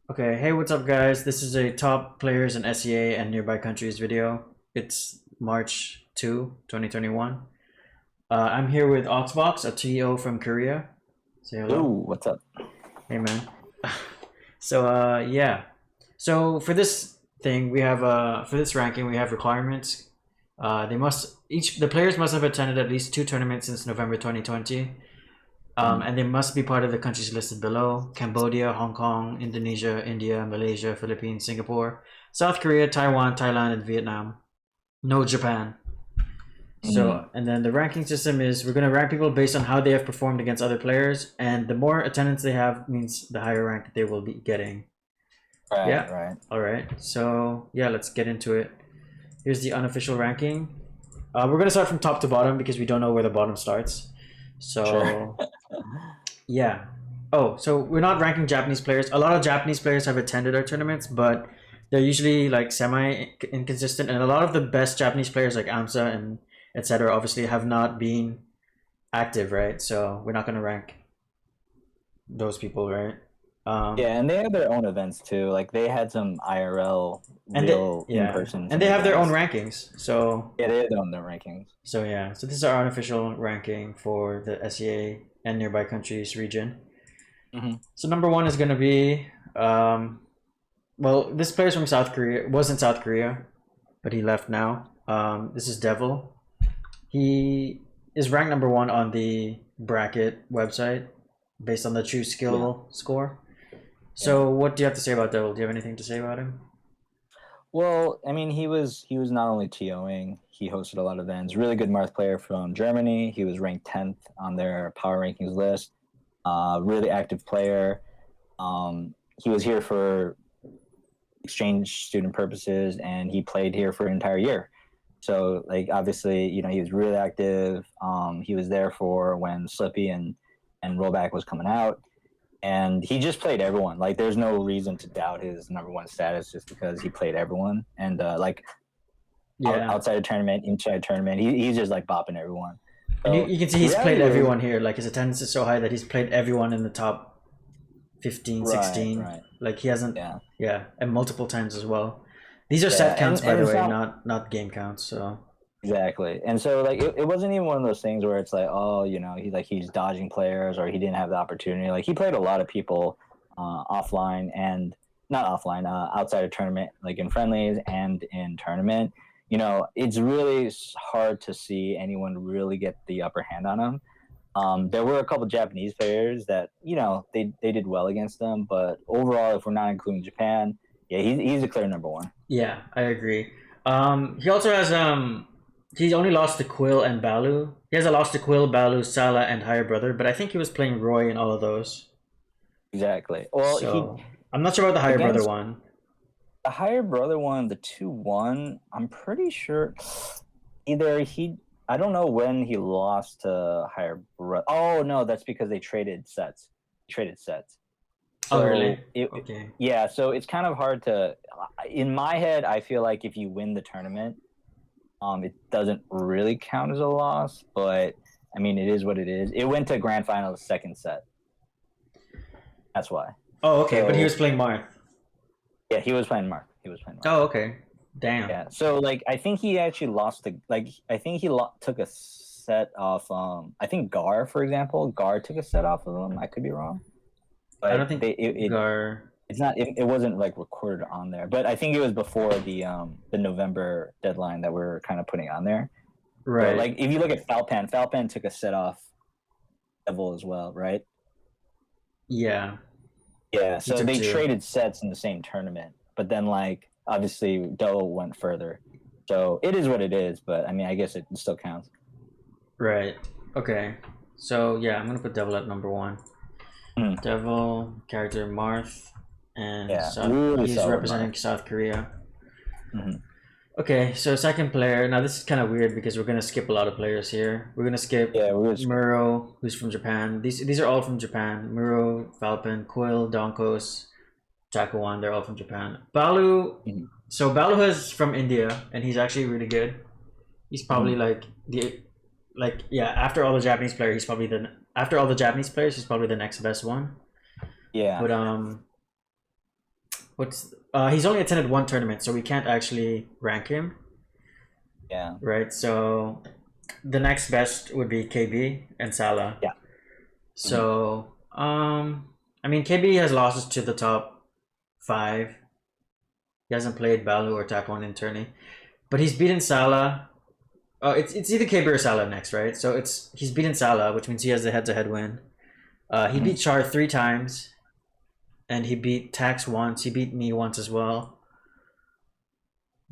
Okay, hey, what's up, guys? This is a top players in SEA and nearby countries video. It's March 2, 2021. I'm here with Oxbox, a TO from Korea. Say Yo, hello. what's up? Hey, man. Yeah. So for this thing, for this ranking, we have requirements. The players must have attended at least two tournaments since November 2020. Mhm. And they must be part of the countries listed below: Cambodia, Hong Kong, Indonesia, India, Malaysia, Philippines, Singapore, South Korea, Taiwan, Thailand, and Vietnam. No Japan. Mhm. And then the ranking system is we're going to rank people based on how they have performed against other players, and the more attendance they have means the higher rank that they will be getting. Right, Yeah. right. All right. So, yeah, let's get into it. Here's the unofficial ranking. We're going to start from top to bottom because we don't know where the bottom starts. Sure. So, yeah. Oh, so we're not ranking Japanese players. A lot of Japanese players have attended our tournaments, but they're usually like semi inconsistent. And a lot of the best Japanese players, like AMSA and etc., obviously have not been active, right? So we're not going to rank those people, right? Um, Yeah, and they have their own events too. Like they had some IRL, real yeah, in-person and some they have their own events. rankings. Yeah, they have their own rankings. Yeah. So this is our unofficial ranking for the SEA and nearby countries region. Hmm. So number one is going to be well, this player's from South Korea. Was in South Korea, but he left now. This is Devil. He is ranked number one on the bracket website based on the true Yeah, skill score. yeah. So, what do you have to say about Devil? Do you have anything to say about him? Well, I mean, he was not only TOing, he hosted a lot of events. Really good Marth player from Germany. He was ranked 10th on their power rankings list. Really active player. He was here for exchange student purposes, and he played here for an entire year. So, like, obviously, he was really active. He was there for when Slippy and Rollback was coming out, and he just played everyone. Like, there's no reason to doubt his number one status just because he played everyone. And like Yeah, outside of tournament, inside tournament, he's just like bopping everyone. and So you can see the he's played reality is, everyone here. Like his attendance is so high that he's played everyone in the top 15, right, 16. right, Like he hasn't, yeah, yeah, and multiple times as well. These are yeah, set counts, by and the it's way, not. not game counts. So Exactly. And so like it wasn't even one of those things where it's like, oh, he's dodging players or he didn't have the opportunity. Like he played a lot of people offline and not offline, outside of tournament, like in friendlies and in tournament. It's really hard to see anyone really get the upper hand on him. There were a couple Japanese players that, they did well against them, but overall, if we're not including Japan, yeah, he's a clear number one. yeah, I agree. He also has he's only lost to Quill and Balu. He has a loss to Quill, Balu, Sala, and Higher Brother, but I think he was playing Roy in all of those. Exactly. Well, he So I'm not sure about the Higher Brother against one. the higher brother one, the 2-1, I'm pretty sure either he I don't know when he lost to higher brother. Oh no, that's because they traded sets. Traded sets. Oh, really? So Okay. yeah, so it's kind of hard to in my head I feel like if you win the tournament, it doesn't really count as a loss, but I mean it is what it is. It went to grand final the second set. That's why. Oh, okay. But he was So playing Marth. yeah, he was playing Mark. He was playing Mark. Oh, okay. Damn. Yeah. So like I think he actually lost the like I think he took a set off I think Gar, for example. Gar took a set off of him. I could be wrong. I don't But think Gar. it wasn't like recorded on there. But I think it was before the November deadline that we're kind of putting on there. So Right. like if you look at Falpan took a set off Devil as well, right? Yeah. Yeah. He So took they two. traded sets in the same tournament. But then like obviously Devil went further. So it is what it is, but I mean I guess it still counts. Right. Okay. So yeah, I'm gonna put Devil at number one. Mm. Devil character Marth, and Yeah, really he's solid representing mark. South Korea. Hmm. Okay, so second player. Now this is kind of weird because we're gonna skip a lot of players here. We're gonna skip Yeah, we was Muro, who's from Japan. These are all from Japan. Muro, Valpin, Quill, Donkos, Jakuan. They're all from Japan. Balu. mhm, So Balu is from India, and he's actually really good. He's probably mhm. like yeah. After all the Japanese players, he's probably the after all the Japanese players, he's probably the next best one. Yeah, But what's he's only attended one tournament, so we can't actually rank him, Yeah. right? So the next best would be KB and Salah. Yeah. So I mean KB has losses to the top five. He hasn't played Balu or Takwon in tourney, but he's beaten Salah. It's either KB or Salah next, right? So he's beaten Salah, which means he has the head-to-head win. He beat Char 3 times, and he beat Tax once. He beat me once as well.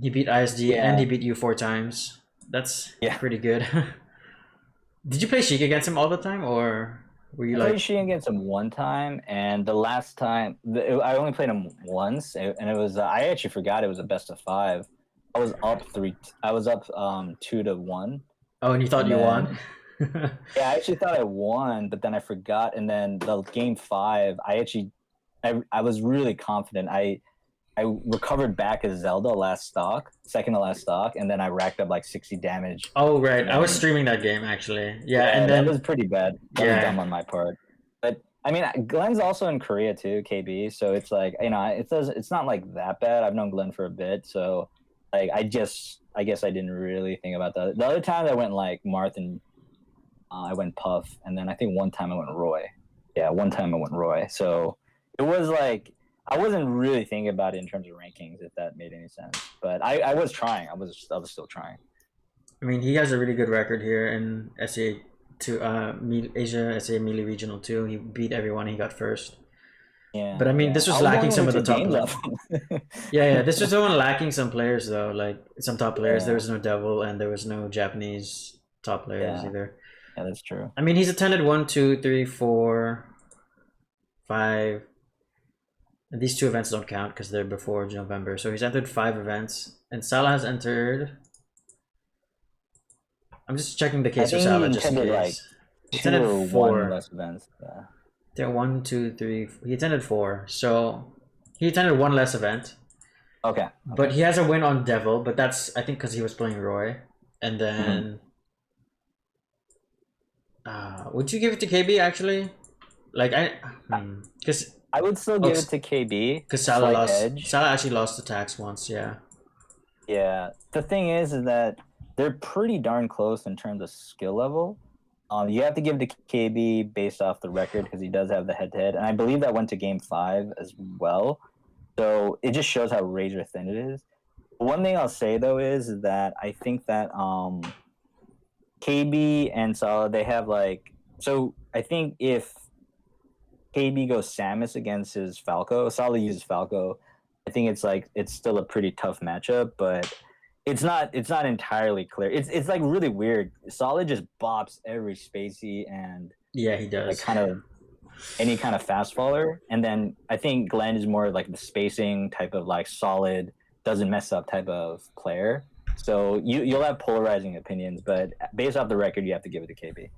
He beat ISD and Yeah. he beat you 4 times. That's Yeah. pretty good. Did you play Sheik against him all the time, or were you I like? played Sheehan against him one time, and the last time I only played him once, and it was I actually forgot it was a best of 5. I was up 3. I was up 2-1. Oh, and you thought And you then- won? Yeah, I actually thought I won, but then I forgot. And then the game 5, I was really confident. I recovered back as Zelda second to last stock, and then I racked up like 60 damage. Oh right, I was And- streaming that game actually. Yeah, and that then was pretty bad. That Yeah. was dumb on my part. But I mean, Glenn's also in Korea too, KB. So it's like, it's not like that bad. I've known Glenn for a bit, so like I guess I didn't really think about that. The other time I went like Marth and I went Puff, and then I think one time I went Roy. Yeah, one time I went Roy. So it was like I wasn't really thinking about it in terms of rankings, if that made any sense. But I was trying. I was still trying. I mean he has a really good record here in SA to Asia SA Melee Regional 2. He beat everyone. He got first. Yeah. But I mean, this was lacking some of the top players. players. Yeah. This was the one lacking some players though. Like some top players. Yeah. There was no Devil and there was no Japanese top players Yeah. either. Yeah, that's true. I mean, he's attended 1, 2, 3, 4, 5. And these 2 events don't count because they're before November. So he's entered 5 events, and Salah has entered. I'm just checking the case for think Salah he just in attended, case. He 2 attended or 4. 1 less events. Yeah. There 1, 2, 3. He attended 4. So he attended 1 less event. Okay. But he has a win on Devil, but that's I think because he was playing Roy. And then would you give it to KB actually? Like because I would still give it to KB. because Salah slight lost. edge. Salah actually lost the tax once. Yeah. Yeah. The thing is that they're pretty darn close in terms of skill level. You have to give it to KB based off the record because he does have the head-to-head, and I believe that went to game 5 as well. So it just shows how razor thin it is. One thing I'll say though is that I think that KB and Salah, they have like, so I think if KB goes Samus against his Falco, Salah uses Falco, I think it's still a pretty tough matchup, but it's not entirely clear. It's like really weird. Salah just bops every spacey and Yeah, he does. like kind of any kind of fast faller, and then I think Glenn is more like the spacing type of like solid, doesn't mess up type of player. So you'll have polarizing opinions, but based off the record, you have to give it to KB.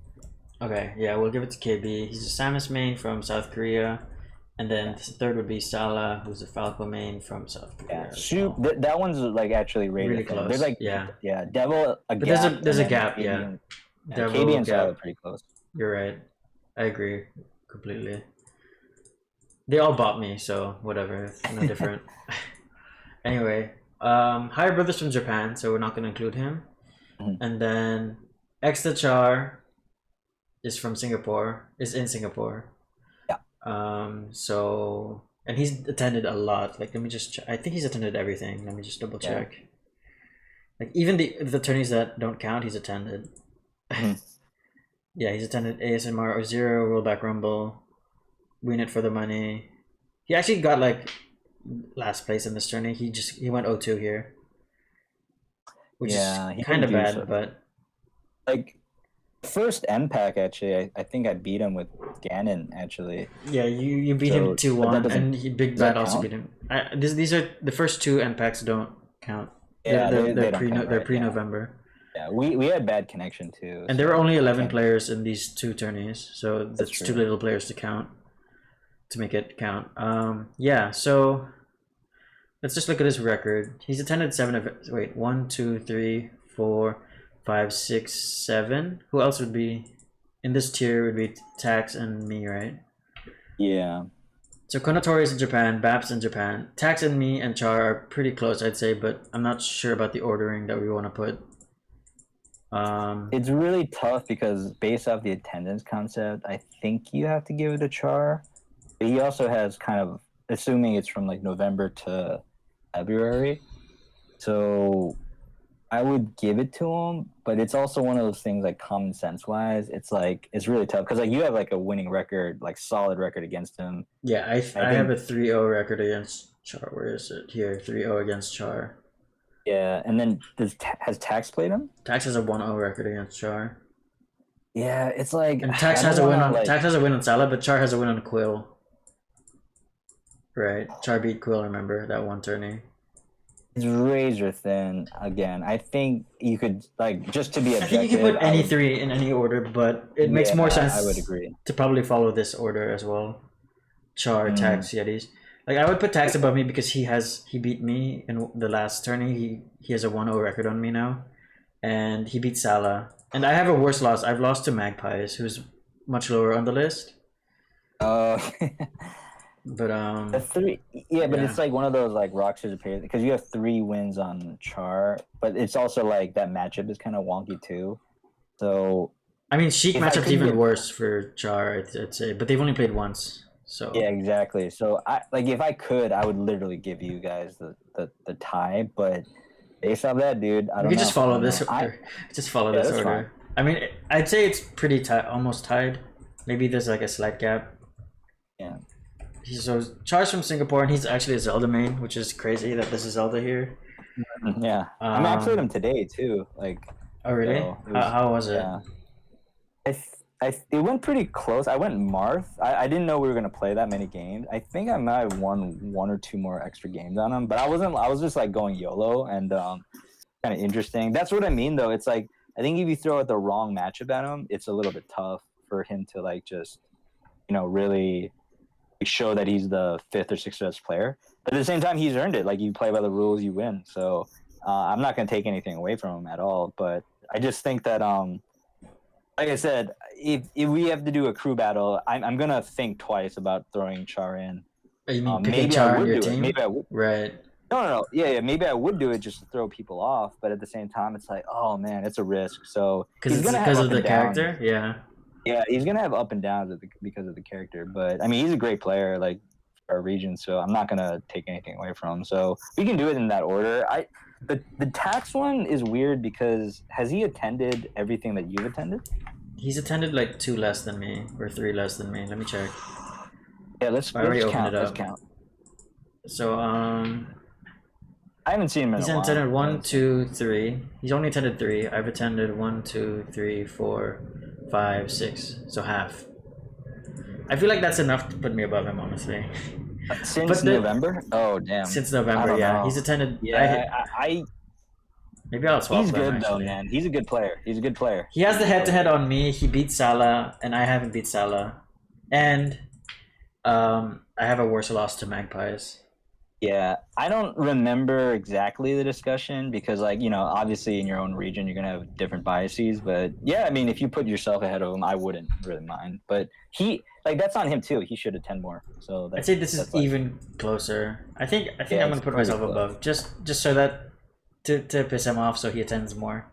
Okay, yeah, we'll give it to KB. He's a Samus main from South Korea, and then the third would be Salah, who's a Falco main from South Korea. Yeah, as shoot, well. that one's like actually rated Really thin. close. There's like yeah, Devil a but gap. there's a and then gap. KB Yeah, and, Devil KB and Salah gap. are pretty close. You're right. I agree completely. They all bought me, so whatever. It's no different. Anyway, Higher Brothers from Japan, so we're not gonna include him. And then Extachar is from Singapore. Is in Singapore. Yeah. So and he's attended a lot. Like let me just check. I think he's attended everything. Let me just double check. Like even the tourneys that don't count, he's attended. Yeah, he's attended ASMR or Zero, Rollback Rumble, Win It for the Money. He actually got like last place in this tourney. He went 0-2 here, which is he kind of didn't do bad. so- But Like first MPAC actually, I think I beat him with Ganon actually. yeah, you beat So, him 2-1, but that doesn't- and Big does that Bad also count? beat him. These are the first 2 NPACs don't count. Yeah, they're, they they're don't pre count, they're right? pre-November. Yeah, we had bad connection too. And so there were only 11 can't- players in these 2 tourneys, so that's true. too little players to count to make it count. Yeah, so let's just look at his record. He's attended 7 events. Wait, 1, 2, 3, 4, 5, 6, 7. Who else would be in this tier? Would be Tax and me, right? Yeah. So Konatori is in Japan, Baps in Japan. Tax and me and Char are pretty close, I'd say, but I'm not sure about the ordering that we want to put. It's really tough because based off the attendance concept, I think you have to give it a Char. But he also has kind of, assuming it's from like November to February, so I would give it to him. But it's also one of those things like common sense wise, it's like it's really tough because like you have like a winning record, like solid record against him. Yeah, I I have think a 3-0 record against Char. Where is it? Here, 3-0 against Char. yeah, and then has Tax played him? Tax has a 1-0 record against Char. Yeah, it's like And I don't wanna like Tax has a win on Salah, but Char has a win on Quill. Right. Char beat Quill, remember that one tourney. it's razor thin again. I think you could like just to be I objective. think you could put I any would- three in any order, but it makes more sense I would agree. to probably follow this order as well. Char, Tax, Yetis. Like I would put Tax above me because he beat me in the last tourney. He has a 1-0 record on me now. And he beat Salah. And I have a worse loss. I've lost to Magpies, who's much lower on the list. Uh, But the three, yeah, but Yeah. it's like one of those like rock scissors paper because you have 3 wins on Char, but it's also like that matchup is kind of wonky too. So I mean, Sheik If I matchup's could even get- worse for Char, I'd say. But they've only played once, so yeah, exactly. So I like if I could, I would literally give you guys the tie, but based off that, dude, I we don't could know. just follow I don't this know. order. Just follow Yeah, this that's order. I mean, I'd say it's pretty tight, almost tied. Maybe there's like a slight gap. Yeah. So Char's from Singapore, and he's actually a Zelda main, which is crazy that this is Zelda here. Yeah, I mean, I played Um, him today too. Like, Oh, really? so it was- How was it? yeah, it went pretty close. I went Marth. I didn't know we were gonna play that many games. I think I might have won 1 or 2 more extra games on him, but I wasn't. I was just like going YOLO and kind of interesting. That's what I mean, though. It's like I think if you throw out the wrong matchup at him, it's a little bit tough for him to like just really show that he's the 5th or 6th best player. But at the same time, he's earned it. Like you play by the rules, you win. So I'm not going to take anything away from him at all. But I just think that, like I said, if we have to do a crew battle, I'm going to think twice about throwing Char in. Oh, you mean picking Maybe Char I on would your do it. team? Maybe I would. Right. No. Yeah. Maybe I would do it just to throw people off. But at the same time, it's like, oh man, it's a risk. So Because gonna have because up of the and downs. character? Yeah. Yeah, he's gonna have up and downs because of the character, but I mean, he's a great player, like for our region. So I'm not gonna take anything away from him. So we can do it in that order. The tax one is weird because has he attended everything that you've attended? He's attended like 2 less than me, or 3 less than me. Let me check. Yeah, let's I already opened count. it Let's up. count. So I haven't seen him in he's a while. attended 1, 2, 3. He's only attended 3. I've attended 1, 2, 3, 4, 5, 6. So half. I feel like that's enough to put me above him, honestly. Since But the- November? Oh damn. Since I November, don't yeah. know. He's attended. Yeah, Maybe I'll swap he's them, good though, actually. man. He's a good player. He's a good player. He has the head-to-head on me. He beat Salah, and I haven't beat Salah. And I have a worse loss to Magpies. Yeah, I don't remember exactly the discussion because, like, obviously in your own region, you're going to have different biases. But yeah, I mean, if you put yourself ahead of him, I wouldn't really mind. But that's on him too. He should attend more. So I'd say this is that's like- even closer. I think Yeah, I'm gonna it's put pretty myself close. above, just so that to piss him off, so he attends more.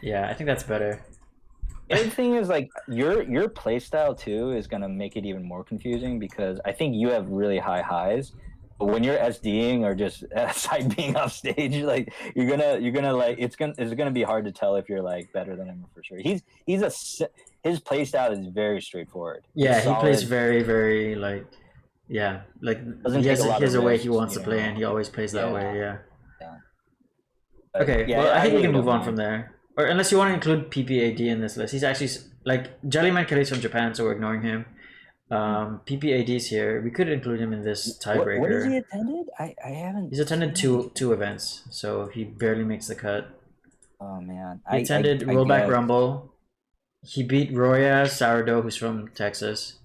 Yeah, I think that's better. The other thing is like your play style too is gonna make it even more confusing because I think you have really high highs, but when you're SDing or just side being off stage, like you're gonna like it's gonna be hard to tell if you're like better than him for sure. His play style is very straightforward. Yeah, He's he plays solid. very, very like, yeah, like Doesn't he take has a lot he has of a way risks, he wants to you play, know? and he always plays that Yeah. way. Yeah. But, Okay. yeah, Well, I think we really can move don't on mind. from there. Or unless you want to include PPAD in this list, he's actually like Jellyman Kelly's from Japan, so we're ignoring him. PPAD's here. We could include him in this tiebreaker. What has he attended? I haven't. He's attended two events, so he barely makes the cut. Oh man, He attended Rollback guess. Rumble. He beat Roya Sourdough, who's from Texas,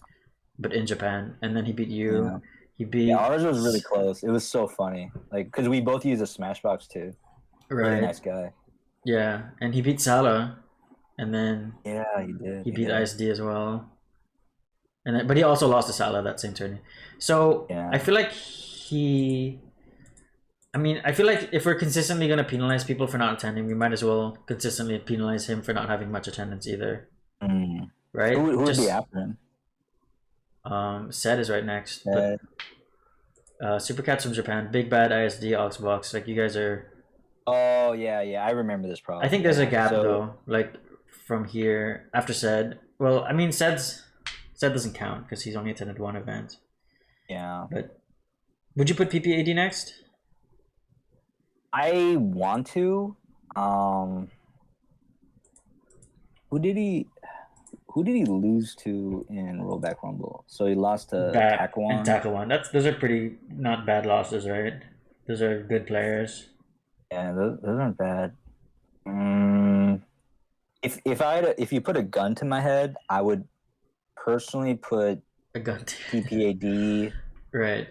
but in Japan, and then he beat you. Yeah. He beat Yeah, ours was really close. It was so funny, like because we both use a Smashbox too. right. Really nice guy. Yeah, and he beat Salah, and then Yeah, he did. he beat did. ISD as well. and then, but he also lost to Salah that same tourney. So I Yeah. feel like he. I mean, I feel like if we're consistently going to penalize people for not attending, we might as well consistently penalize him for not having much attendance either, Mm. right? Who would be Just after him? Sed is right next, but Uh, Supercats from Japan, Big Bad ISD Oxbox. Like you guys are. oh yeah, yeah. I remember this I problem. think there's a Yeah. gap So though. Like from here after Sed. Well, I mean Sed doesn't count because he's only attended one event. yeah, But would you put PPAD next? I want to. Um, who did he? Who did he lose to in Rollback Rumble? So he lost to Bat and Taquan. Tackle One. Those are pretty not bad losses, right? Those are good players. Yeah, those aren't bad. Mm, if you put a gun to my head, I would personally put A gun. PPAD Right.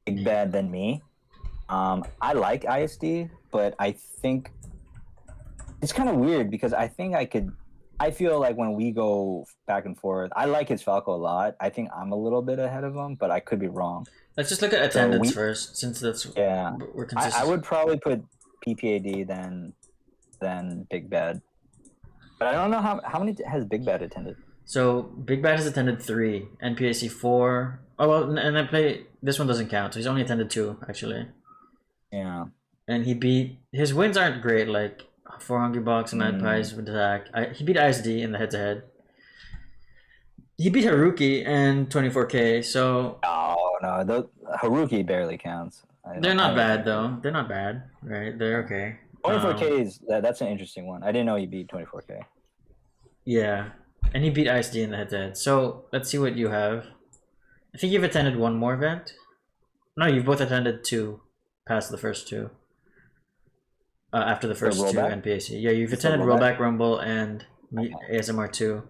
Big Bad than me. I like ISD, but I think it's kind of weird because I think I could. I feel like when we go back and forth, I like his Falco a lot. I think I'm a little bit ahead of him, but I could be wrong. Let's just look at So attendance first, since that's yeah, we're I consistent. would probably put PPAD than Big Bad, but I don't know how many has Big Bad attended. So Big Bad has attended 3, NPAC 4. Oh well, and I play this one doesn't count. So he's only attended 2 actually, Yeah. and he beat his wins aren't great. Like 4 Hungry Box and Mad Mm. Pies with Zach. He beat ISD in the head to head. He beat Haruki and 24K. So Oh no, the Haruki barely counts. they're I not don't bad think though. They're not bad, right? They're okay. 24K is that's an interesting one. I didn't know he beat 24K. Yeah, and he beat ISD in the head to head. So let's see what you have. I think you've attended one more event. No, you've both attended 2, past the first 2. After the The first 2 rollback. NPAC. Yeah, you've It's the attended rollback. Rollback Rumble and Okay. ASMR 2.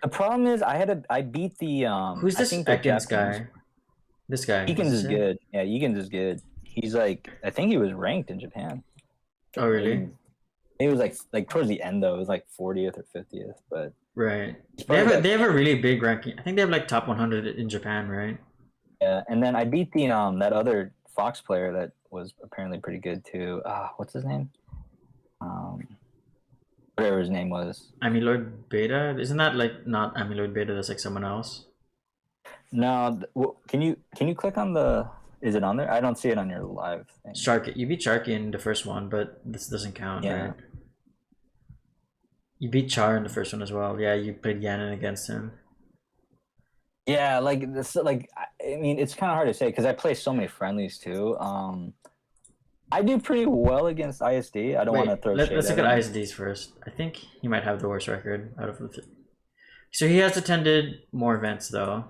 The problem is I beat the Who's I this think the Ekans Japanese. guy? This guy. Is Eakins this is him? good. Yeah, Eakins is good. He's like I think he was ranked in Japan. Oh, really? Maybe it was like towards the end though. It was like 40th or 50th, but Right. it's They have probably a, they have a really big ranking. I think they have like top 100 in Japan, right? yeah. And then I beat the that other Fox player that was apparently pretty good too. What's his name? Um, whatever his name was. Amyloid Beta? Isn't that like not Amyloid Beta? That's like someone else. No, can you click on the? Is it on there? I don't see it on your live thing. Sharky. You beat Sharky in the first one, but this doesn't count, Yeah. right? You beat Char in the first one as well. Yeah, you played Ganon against him. Yeah, like this, like I mean, it's kind of hard to say because I play so many friendlies too. I do pretty well against ISD. I don't want to Wait, throw shade let's at look at him. ISDs first. I think he might have the worst record out of the. So he has attended more events though.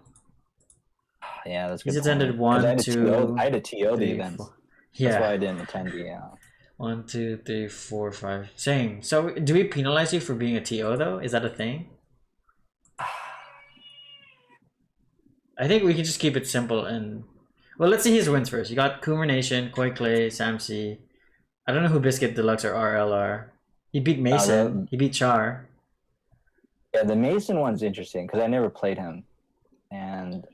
Yeah, that's a He's good attended point. 'Cause 1, 2, I had to TO the 3, events. 4. That's why Yeah, I didn't attend the. 1, 2, 3, 4, 5. Same. So do we penalize you for being a TO though? Is that a thing? I think we can just keep it simple and. Well, let's see his wins first. You got Coomer Nation, Koi Clay, Sam C. I don't know who Biscuit Deluxe or RL are. He beat Mason. He beat Char. Yeah, the Mason one's interesting because I never played him, and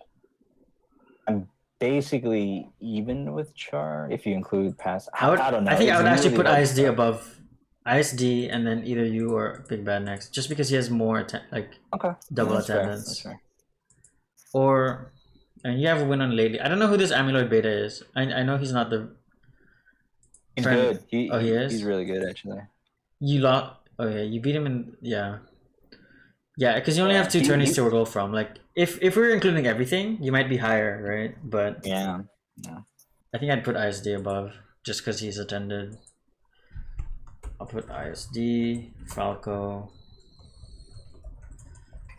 I'm basically even with Char if you include pass. I don't know. I think I It's would actually really put hard to ISD tell. above ISD, and then either you or Big Bad next, just because he has more like Okay, double that's fair. attendance. That's fair. Or and you have a win on lately. I don't know who this Amyloid Beta is. I know he's not the He's friend. good. Oh, he He's is. really good actually. You lost. Oh yeah, you beat him in yeah. Yeah, because you only Yeah, have 2 tourneys to roll from. Like, if we were including everything, you might be higher, right? But yeah. I think I'd put ISD above just because he's attended. I'll put ISD, Falco,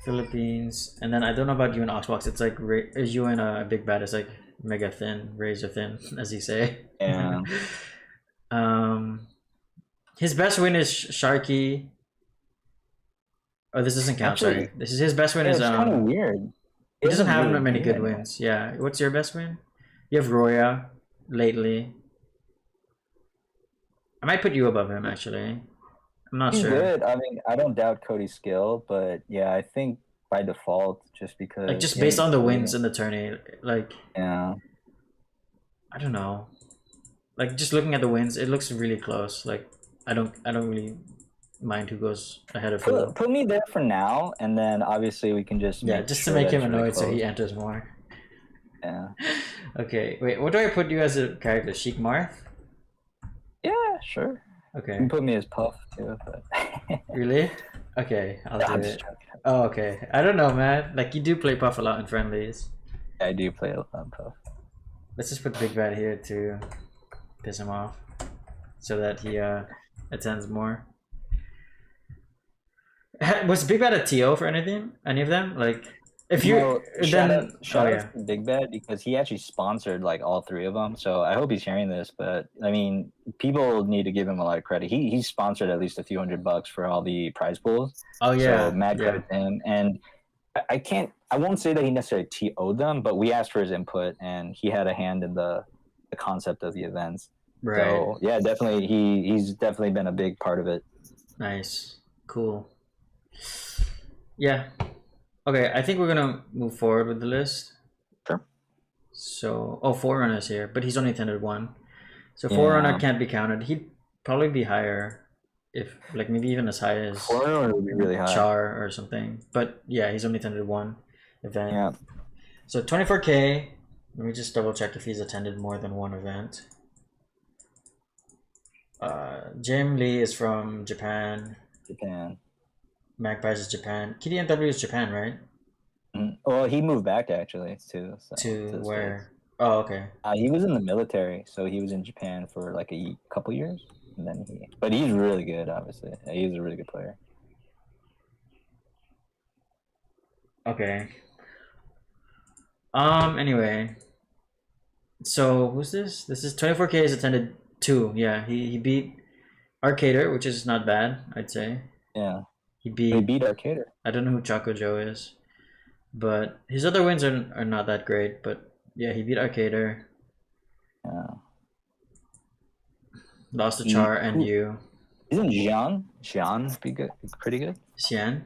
Philippines, and then I don't know about you and Oxbox. It's like you and Big Bad is like mega thin, razor thin, as you say. Yeah. His best win is Sharky. Oh, this doesn't count. Actually, Sorry, this is his best win. yeah, Is it's kind of weird. He doesn't have really many beat good anyone. wins. Yeah. What's your best win? You have Roya lately. I might put you above him actually. I'm not He's sure. good. I mean, I don't doubt Cody's skill, but yeah, I think by default, just Like because just he based hasn't on the played wins it. in the tourney. Like Yeah. I don't know. Like just looking at the wins, it looks really close. Like I don't really mind who goes ahead of who. Put me there for now, and then obviously we can just Yeah, make just to sure make that him it's really annoyed so he close. enters more. Yeah. Okay, wait, what do I put you as a character? Sheik Marth? Yeah, sure. You Okay. can put me as Puff too, but Really? Okay, I'll do I'm just it. joking. Oh, okay. I don't know, man. Like you do play Puff a lot in friendlies. I do play a lot of Puff. Let's just put Big Bad here to piss him off, so that he attends more. Was Big Bad a TO for anything? Any of them? Like, if you Well, then oh shout out yeah, to Big Bad because he actually sponsored like all three of them. So I hope he's hearing this. But I mean, people need to give him a lot of credit. He sponsored at least a few $100 for all the prize pools. oh So yeah, mad yeah, credit to him. And I won't say that he necessarily TO'd them, but we asked for his input and he had a hand in the concept of the events. right. So yeah, definitely he's definitely been a big part of it. Nice, cool. Yeah. Okay, I think we're gonna move forward with the list. Sure. So, oh, Forerunner's here, but he's only attended one. So Forerunner Yeah. can't be counted. He'd probably be higher, if like maybe even as high as Foreigner would be really high. Char or something. But yeah, he's only attended one event. Yeah. So 24K. Let me just double check if he's attended more than one event. Jim Lee is from Japan. Japan. Magpies is Japan. KDNW is Japan, right? Well, he moved back actually too. So To to the States. where? Oh, okay. He was in the military, so he was in Japan for like a couple years, and then but he's really good. Obviously, he's a really good player. Okay. Anyway, so who's this? This is 24K has attended two. Yeah, he beat Arcader, which is not bad, I'd say. Yeah, He he beat beat Arcader. I don't know who Chaco Joe is, but his other wins are not that great. But yeah, he beat Arcader, Yeah, lost to Char and you. isn't Jean be good? Pretty good. Xian.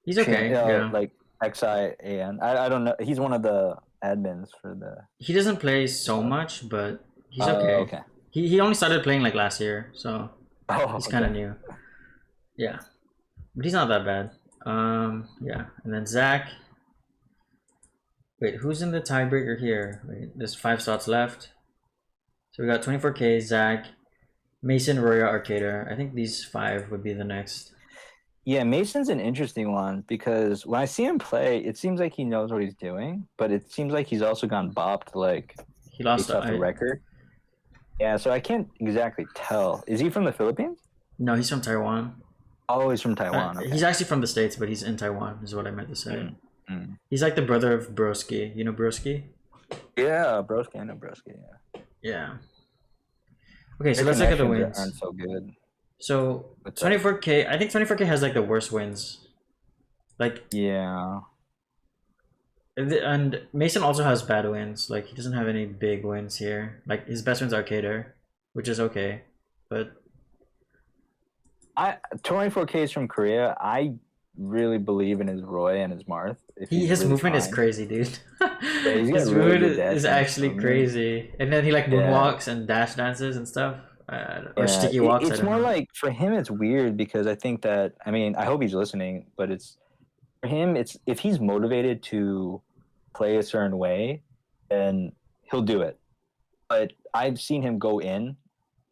He's okay. Yeah. Like XIAN. I don't know. He's one of the admins for the. He doesn't play so much, but he's Oh, okay. okay. He only started playing like last year, so Oh, he's kind of okay. new. Yeah, but he's not that bad. Yeah, and then Zach. Wait, who's in the tiebreaker here? Wait, there's 5 slots left. So we got 24K, Zach, Mason, Roya, Arcader. I think these 5 would be the next. Yeah, Mason's an interesting one because when I see him play, it seems like he knows what he's doing, but it seems like he's also gone bopped like He lost based off the record. Yeah, so I can't exactly tell. Is he from the Philippines? No, he's from Taiwan. Oh, he's from Taiwan. Okay. He's actually from the States, but he's in Taiwan, is what I meant to say. Mm. He's like the brother of Broski. You know Broski? Yeah, broski, I know broski. Yeah. Yeah. Okay, so Their let's look at the connections wins. aren't so good. So What's that? 24K, I think 24K has like the worst wins. Like, Yeah. and Mason also has bad wins. Like he doesn't have any big wins here. Like his best wins are Arcader, which is okay, but 24K is from Korea. I really believe in his Roy and his Marth. his really movement is fine. crazy, dude. Yeah, he's got His really movement good dash is dance actually movement. crazy, and then he like Yeah. moonwalks and dash dances and stuff, or Yeah, sticky walks. I it's don't more know. like for him it's weird because I think that I mean I hope he's listening, but it's for him it's if he's motivated to play a certain way, then he'll do it. But I've seen him go in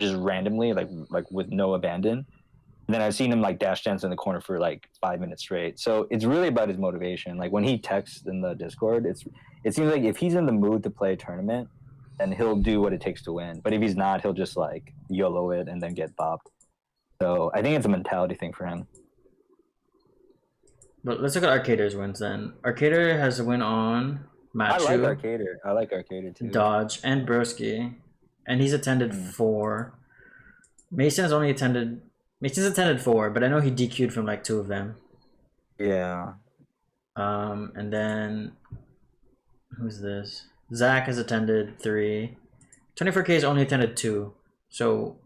just randomly, like with no abandon. And then I've seen him like dash dance in the corner for like 5 minutes straight. So it's really about his motivation. Like when he texts in the Discord, it seems like if he's in the mood to play a tournament, then he'll do what it takes to win. But if he's not, he'll just like YOLO it and then get bopped. So I think it's a mentality thing for him. But let's look at Arcader's wins then. Arcader has a win on Machu, I like Arcader too. Dodge, and Broski, and he's attended 4. Mason's attended 4, but I know he DQ'd from like 2 of them. Yeah. And then who's this? Zach has attended 3. 24K has only attended 2. So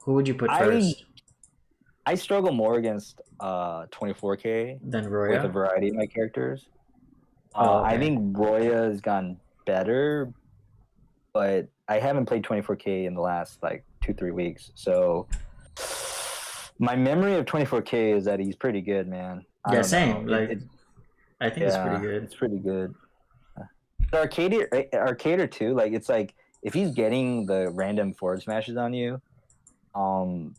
who would you put first? I struggle more against 24K Then with a Roya. variety of my characters. Oh, I okay. think Roya has gotten better, but I haven't played 24K in the last like 2-3 weeks. So my memory of 24K is that he's pretty good, man. I Yeah, don't know. same. Like, It's I think it's pretty yeah, good. it's pretty good. The Arcader too. Like it's like if he's getting the random forward smashes on you, um,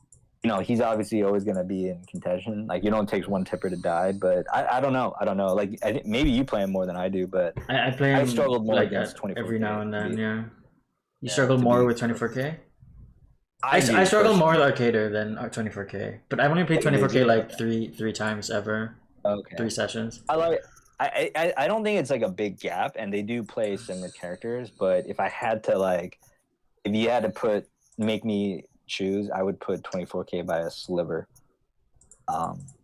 he's obviously always gonna be in contention. Like it only takes one tipper to die. But I don't know. I don't know. Like I think maybe you play him more than I do, but I play I him struggled more like against every now 24K and to then. be Yeah. You struggle to more be with 24K? I I do struggle more personally. with Arcader than 24K, but I've only played Oh, did 24K you? like Okay. three times ever, Okay. 3 sessions. I like. I don't think it's like a big gap, and they do play similar characters. But if I had to like, if you had to make me choose, I would put 24K by a sliver.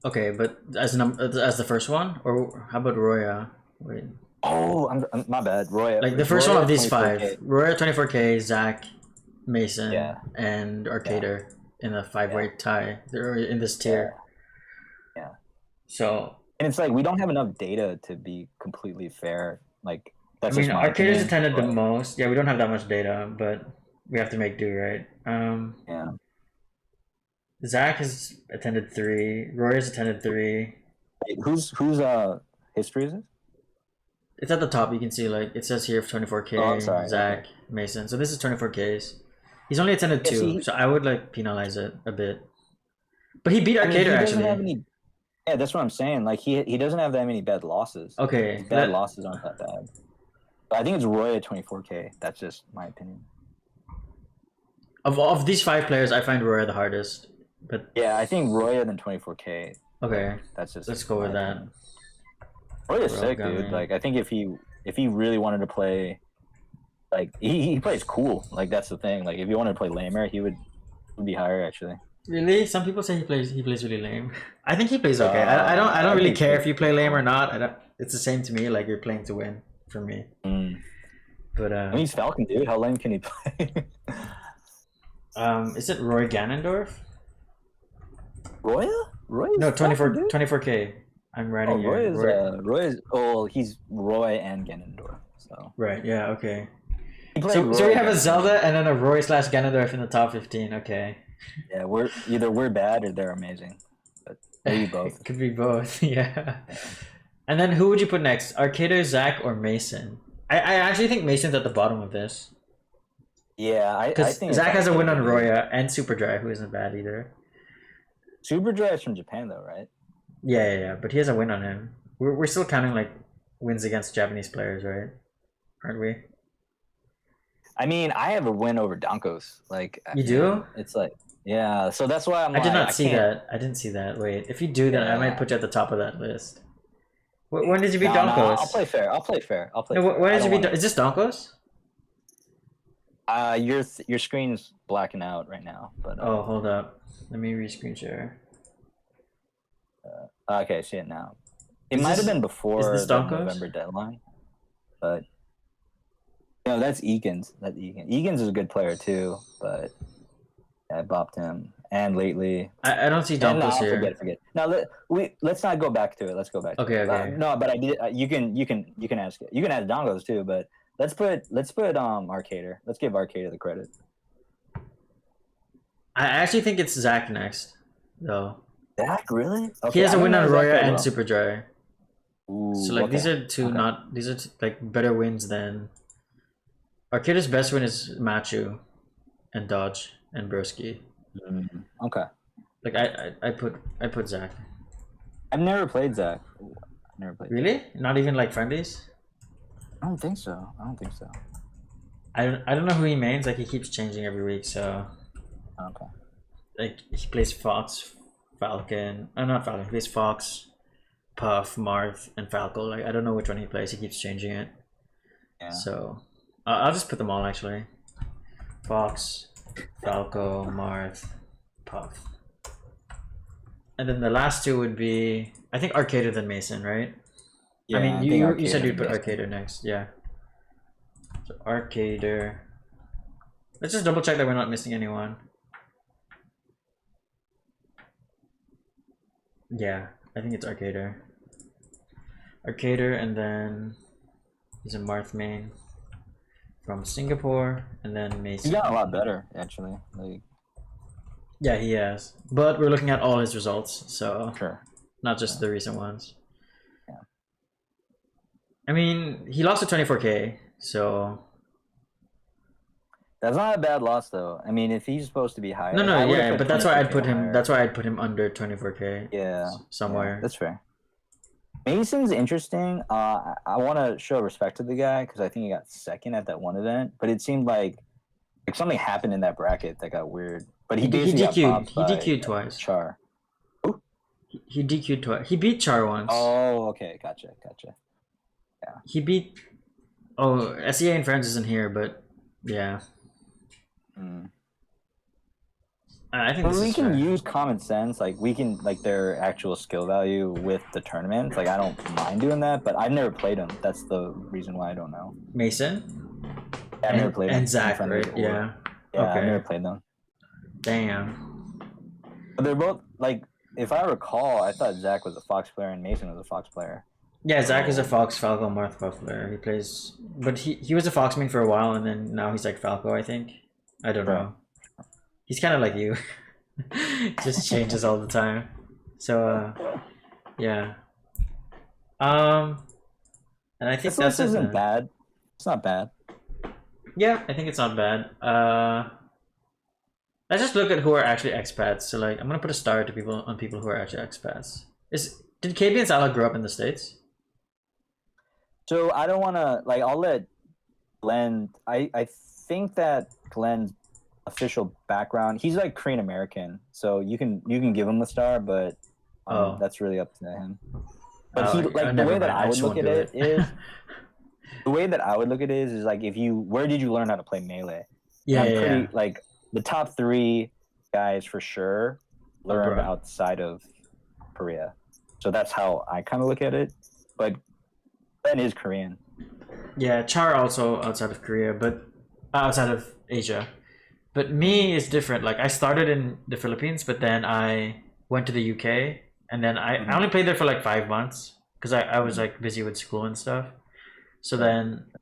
Okay, but as the first one, or how about Roya? Wait, Oh, my bad. Roya, like the it's first one Roya of these 24K. five: Roya 24K, Zach, Yeah, Mason, and yeah, Arcader in a yeah, five-way tie. They're in this yeah, tier. yeah. So And it's like we don't have enough data to be completely fair. Like I that's mean, just my Arcader's opinion. attended the But most. Yeah, we don't have that much data, but we have to make do, right? yeah, Zach has attended 3. Roy's attended 3. wait, whose history is this? It's at the top. You can see like it says here Oh, I'm 24K, sorry. Okay. Zach, Mason. So this is 24Ks. He's only attended Yeah. 2, See, so I would like penalize it a bit. But he beat I mean, Arcader he doesn't have actually. any. Yeah, that's what I'm saying. Like he doesn't have that many bad losses. His Okay, bad losses aren't that bad. But I think it's Roy at 24K. That's just my opinion. of these 5 players, I find Roy the hardest. But Yeah, I think Roya than 24K. But okay, that's just let's go my with that. opinion. Roya's Bro, sick, got dude. me. Like I think if he really wanted to play, like he plays cool. Like that's the thing. Like if he wanted to play lamer, he would be higher actually. Really? Some people say he plays really lame. I think he plays okay. I don't I really think he care plays if you pretty play lame or cool. not. I don't, it's the same to me. Like you're playing to win for me. Mm. But I mean, he's Falcon, dude. How lame can he play? is it Roy Ganondorf? Roya? Roya's No, Falcon, 24 dude. 24K. I'm Oh, writing here. Roy. Roy's. Oh, well, he's Roy and Ganondorf. So Right. Yeah. Okay. he played So we Roy have a against me. Zelda and then a Roy slash Ganondorf in the top 15. Okay. Yeah, we're bad or they're amazing, but maybe both. It could be both. Yeah. Yeah. And then who would you put next? Arcado, Zach, or Mason? I actually think Mason's at the bottom of this Yeah, I because think it's Zach has a win on Arcadia, dude. Roya and Super Dry, who isn't bad either. Super Drive's from Japan though, right? Yeah, yeah, yeah. But he has a win on him. We're still counting like wins against Japanese players, right? Aren't we? I mean, I have a win over Donkos. Like, You do? it's like, yeah. So that's why I'm I did like, not I see can't. that. I didn't see that. Wait, if you do, then I might Yeah. put you at the top of that list. When did you beat No, no. I'll Donkos? play fair. I'll play fair. I'll play No, fair. when I did you don't beat? want Is this Donkos? to. Your screen's blacking out right now, but Oh, hold up. Let me re-screen share. okay, see it now. It Is might have this been is this before the Donkos? November deadline, but that's Egan's. That's Egan. Egan's is a good player too, but I bopped him. And lately, I don't see and Donkos no, here. forget. Now let's not go back to it. Let's go back to Okay, it. okay. No, but I did. You can ask it. You can ask Dongos too, but let's put Arcader. Let's give Arcader the credit. I actually think it's Zach next, though. Zach, really? He Okay, has I a don't win know on Zach Roya that and well. Super Dry. So Ooh, like okay, these are two okay, not these are like better wins than Arcade's best win is Machu and Dodge and Broski. okay. Like I put Zach. I've never played Zach. I've never played Zach. Really? Not even like friendlies? I don't think so. I don't think so. I don't know who he mains. Like he keeps changing every week. So Okay. like he plays Fox, Falcon. Not Falcon. He plays Fox, Puff, Marth, and Falco. Like I don't know which one he plays. He keeps changing it. Yeah. So I'll just put them all actually. Fox, Falco, Marth, Puff. And then the last two would be I think Arcader then Mason, right? Yeah, I mean I think you said Arcader you'd and put Mason. Arcader next, yeah. So Arcader. Let's just double check that we're not missing anyone. Yeah, I think it's Arcader. Arcader, and then he's a Marth main from Singapore, and then He's Mason. gotten a lot better, actually. Like, Yeah, he has. But we're looking at all his results, so sure. not just the recent ones. Yeah. I mean, he lost to 24K, so That's not a bad loss, though. I mean, if he's supposed to be higher, no, I would have yeah, put but that's why I'd 24K put him. higher. That's why I'd put him under 24K. Yeah, somewhere. that's fair. Mason's interesting. I want to show respect to the guy because I think he got second at that one event, but it seemed like something happened in that bracket that got weird. But he basically got DQ'd. bopped He by DQ'd twice. Char. He DQ'd twice. He beat Char once. Oh, okay, gotcha. Yeah. He beat. Oh, SEA and Friends isn't here, but yeah. I think we can fair. use common sense. Like we can their actual skill value with the tournament. Like I don't mind doing that, but I've never played them. That's the reason why I don't know. Mason. Yeah, I've never played them. And Zach, right? Yeah. Yeah, okay. I've never played them. Damn. But they're both like, if I recall, I thought Zach was a Fox player and Mason was a Fox player. Yeah, Zach is a Fox, Falco, Marth player. He plays, but he was a Fox main for a while, and then now he's like Falco, I think. I don't know. He's kind of like you. Just changes all the time. So, yeah. And I think this isn't bad. It's not bad. Yeah, I think it's not bad. Let's just look at who are actually expats. So, like, I'm gonna put a star to people who are actually expats. Did KB and Salah grow up in the States? So I don't want to I'll let Glenn. I think that Glenn's official background, he's like Korean American, so you can give him a star, but that's really up to him. But the way that I would look at it is the way that I would look at it is like, where did you learn how to play Melee? Yeah, like the top 3 guys for sure learned outside of Korea, so that's how I kind of look at it. But Ben is Korean. Yeah, Char also outside of Korea, but outside of Asia. But me is different. Like I started in the Philippines, but then I went to the UK, and then I only played there for like 5 months because I was like busy with school and stuff. So then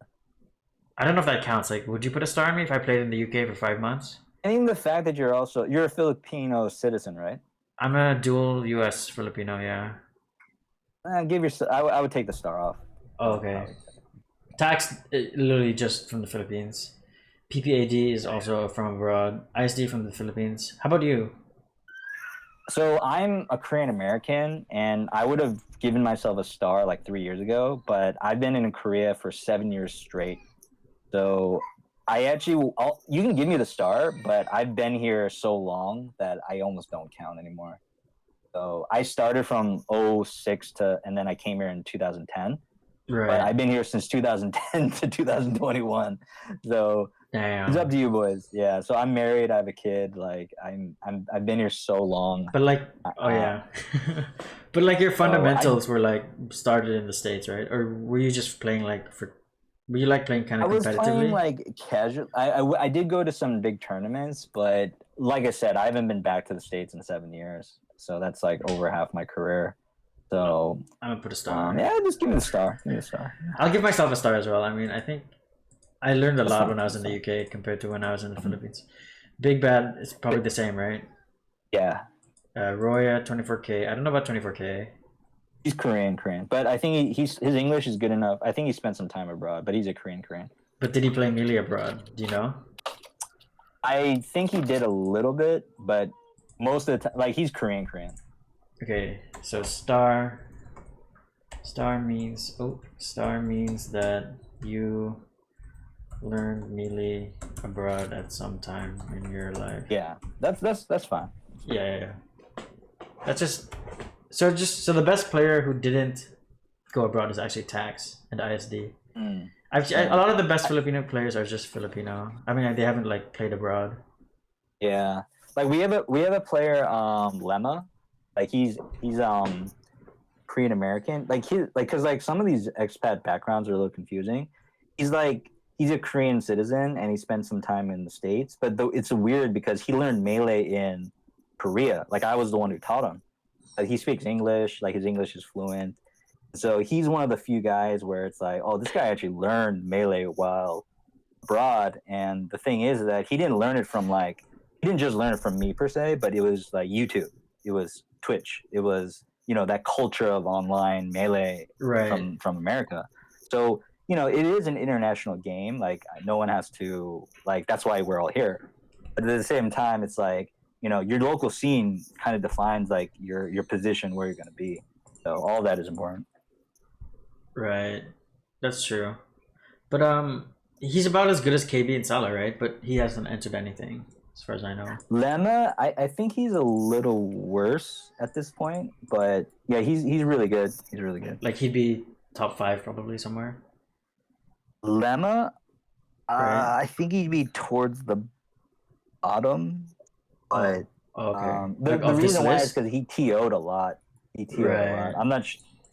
I don't know if that counts. Like, would you put a star on me if I played in the UK for 5 months? I think the fact that you're a Filipino citizen, right? I'm a dual US Filipino, yeah. I would take the star off. Oh, okay. Tax literally just from the Philippines. PPAD is also from abroad. ISD from the Philippines. How about you? So I'm a Korean American, and I would have given myself a star like 3 years ago, but I've been in Korea for 7 years straight. So you can give me the star, but I've been here so long that I almost don't count anymore. So I started from 06 and then I came here in 2010. Right. But I've been here since 2010 to 2021. So damn. It's up to you, boys. Yeah. So I'm married. I have a kid. Like I've been here so long. But like, yeah. But like your fundamentals were like started in the States, right? Or were you just playing were you like playing kind of competitively? I was playing like casual. I did go to some big tournaments, but like I said, I haven't been back to the States in 7 years. So that's like over half my career. So I'm gonna put a star. Yeah, just give me the star. Give me a star. I'll give myself a star as well. I mean, I think I learned a lot when I was in the UK compared to when I was in the Philippines. Big Bad is probably the same, right? Yeah. Roya, 24K. I don't know about 24K. He's Korean, but I think his English is good enough. I think he spent some time abroad, but he's a Korean. But did he play Melee abroad? Do you know? I think he did a little bit, but most of the time, like he's Korean. Okay, so star means that you learned Melee abroad at some time in your life. Yeah, that's fine. Yeah. That's just so the best player who didn't go abroad is actually Tax and ISD. A lot of the best Filipino players are just Filipino. I mean, they haven't like played abroad. Yeah, like we have a player, Lemma. Like he's Korean American. Because some of these expat backgrounds are a little confusing. He's a Korean citizen and he spent some time in the States, but though it's weird because he learned Melee in Korea. Like I was the one who taught him, He speaks English, like his English is fluent. So he's one of the few guys where it's like, oh, this guy actually learned Melee while abroad. And the thing is that he didn't learn it from like, he didn't just learn it from me per se, but it was like YouTube, it was Twitch, it was, you know, that culture of online Melee Right. from America. So, you know, it is an international game. Like no one has to like, that's why we're all here. But at the same time, it's like, you know, your local scene kind of defines like your position where you're going to be. So all that is important. Right. That's true. But he's about as good as KB and Salah, right? But he hasn't entered anything, as far as I know. Lemma, I think he's a little worse at this point, but yeah, he's really good. He's really good. Like he'd be top five probably somewhere, Lemma, right? I think he'd be towards the bottom, but Oh, okay. the Like of this reason why is list, because he TO'd a lot. He TO'd a lot. right? I'm not.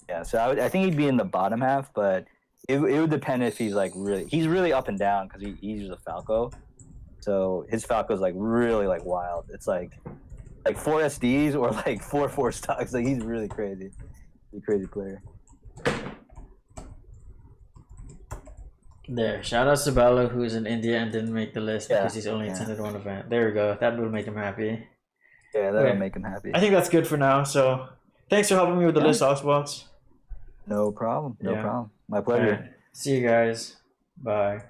Yeah, so I think he'd be in the bottom half, but it would depend if he's like he's really up and down because he's a Falco. So his Falco's like really like wild. It's like four SDs or like four stocks. Like he's really crazy. He's a crazy player. There. Shout out to Bello, who's in India and didn't make the list Yeah, because he's only yeah. attended one event. There we go. That will make him happy. Yeah, that'll Okay. make him happy. I think that's good for now. So thanks for helping me with the Yeah. list, Oswald. No problem. No Yeah. problem. My All pleasure. right. See you guys. Bye.